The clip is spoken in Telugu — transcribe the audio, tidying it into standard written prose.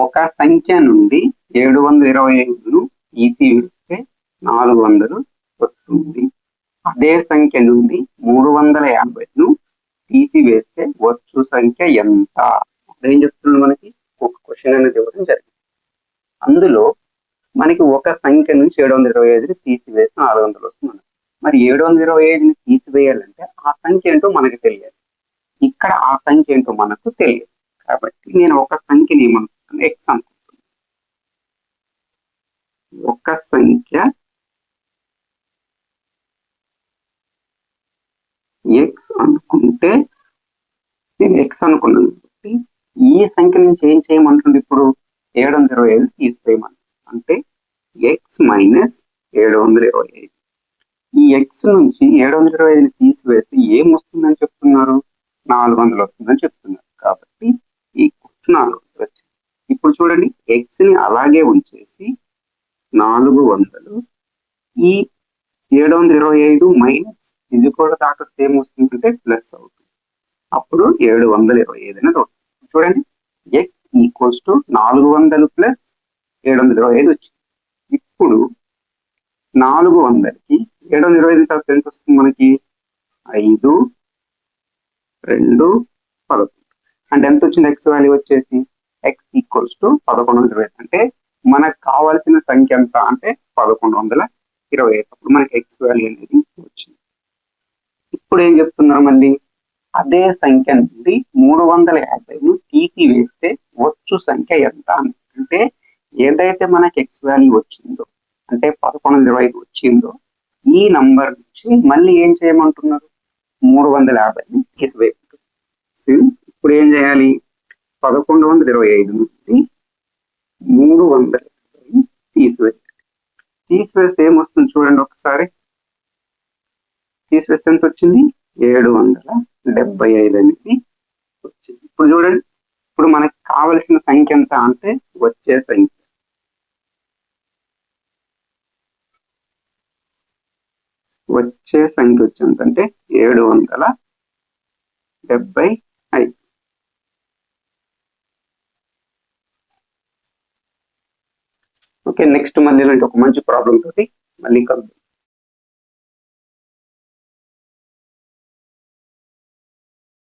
ఒక సంఖ్య నుండి 725ను తీసివేస్తే 400 వస్తుంది. అదే సంఖ్య నుండి 350ను తీసివేస్తే వచ్చు సంఖ్య ఎంత? అదేం చెప్తుంది మనకి? ఒక క్వశ్చన్ అనేది ఇవ్వడం జరిగింది. అందులో మనకి ఒక సంఖ్య నుంచి 725ని తీసివేస్తే 400 వస్తుంది. మరి 725ని తీసివేయాలంటే ఆ సంఖ్య ఏంటో మనకు తెలియాలి. ఇక్కడ ఆ సంఖ్య ఏంటో మనకు తెలియదు. కాబట్టి నేను ఒక సంఖ్యని ఏమనుకుంటాను? ఎక్స్ అనుకుంటున్నాను. ఒక సంఖ్య ఎక్స్ అనుకుంటే నేను ఎక్స్ అనుకున్నాను. ఈ సంఖ్య నుంచి ఏం చేయమంటుంది? ఇప్పుడు 725 తీసివేయమంటుంది. అంటే ఎక్స్ మైనస్ 725. ఈ ఎక్స్ నుంచి 725ని తీసివేస్తే ఏం వస్తుందని చెప్తున్నారు? 400 వస్తుందని చెప్తున్నారు. కాబట్టి ఈ 400 వచ్చింది. ఇప్పుడు చూడండి, ఎక్స్ ని అలాగే ఉంచేసి 400 ఈ 725 మైనస్ ఇది కూడా దాటొస్తే ఏమొస్తుందంటే ప్లస్ అవుతుంది. అప్పుడు 725 అనేది అవుతుంది. చూడండి, ఎక్స్ ఈక్వల్స్ టు 400 ప్లస్ 725 వచ్చింది. ఇప్పుడు 400కి 725 తర్వాత ఎంత వస్తుంది మనకి? 5, 2, 11. అంటే ఎంత వచ్చింది ఎక్స్ వాల్యూ వచ్చేసి? X equals to 1120. అంటే మనకు కావాల్సిన సంఖ్య ఎంత అంటే 1120. అప్పుడు మనకి ఎక్స్ వాల్యూ అనేది వచ్చింది. ఇప్పుడు ఏం చెప్తున్నారు మళ్ళీ? అదే సంఖ్య నుండి 350ను తీసివేస్తే వచ్చు సంఖ్య ఎంత? అంటే ఏదైతే మనకి ఎక్స్ వాల్యూ వచ్చిందో, అంటే 1120 వచ్చిందో, ఈ నంబర్ నుంచి మళ్ళీ ఏం చేయమంటున్నారు? 350ని తీసివేయమంటున్నారు. సిన్స్ ఇప్పుడు ఏం చేయాలి? 1125 నుండి 350ని తీసివేయాలి. తీసివేస్తే ఏమొస్తుంది చూడండి ఒకసారి. తీసివేస్తే ఎంత వచ్చింది? 775 అనేది వచ్చింది. ఇప్పుడు చూడండి, ఇప్పుడు మనకి కావలసిన సంఖ్య ఎంత అంటే వచ్చే సంఖ్య వచ్చిందంటే 775. ఓకే, నెక్స్ట్ మళ్ళీ ఇలాంటి ఒక మంచి ప్రాబ్లం తోటి మళ్ళీ కలుద్దాం.